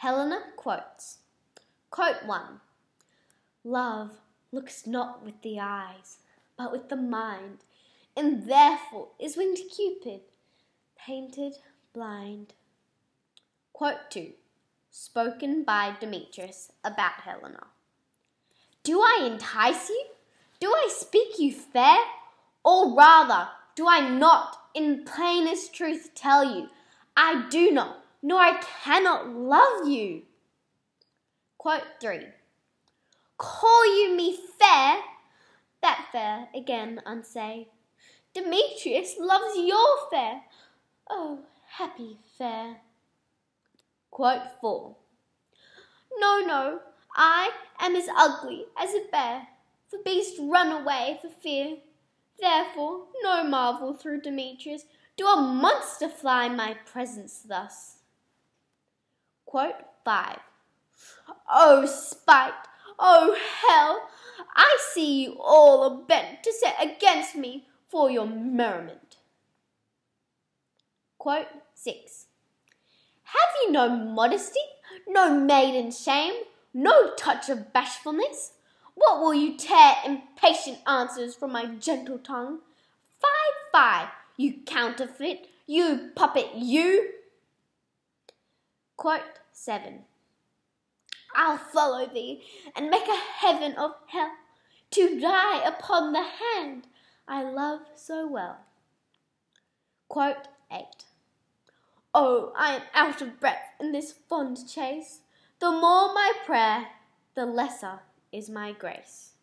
Helena quotes. Quote 1. Love looks not with the eyes, but with the mind, and therefore is winged Cupid, painted blind. Quote 2. Spoken by Demetrius about Helena. Do I entice you? Do I speak you fair? Or rather, do I not in plainest truth tell you, I do not, nor I cannot love you? Quote 3. Call you me fair? That fair again unsay. Demetrius loves your fair. Oh, happy fair. Quote 4. No, I am as ugly as a bear. The beast run away for fear. Therefore, no marvel through Demetrius do a monster fly my presence thus. Quote 5. Oh, spite! Oh, hell! I see you all are bent to set against me for your merriment. Quote 6. Have you no modesty, no maiden shame, no touch of bashfulness? What will you tear impatient answers from my gentle tongue? Fie, you counterfeit, you puppet, you! Quote 7. I'll follow thee, and make a heaven of hell, to die upon the hand I love so well. Quote 8. Oh, I am out of breath in this fond chase. The more my prayer, the lesser is my grace.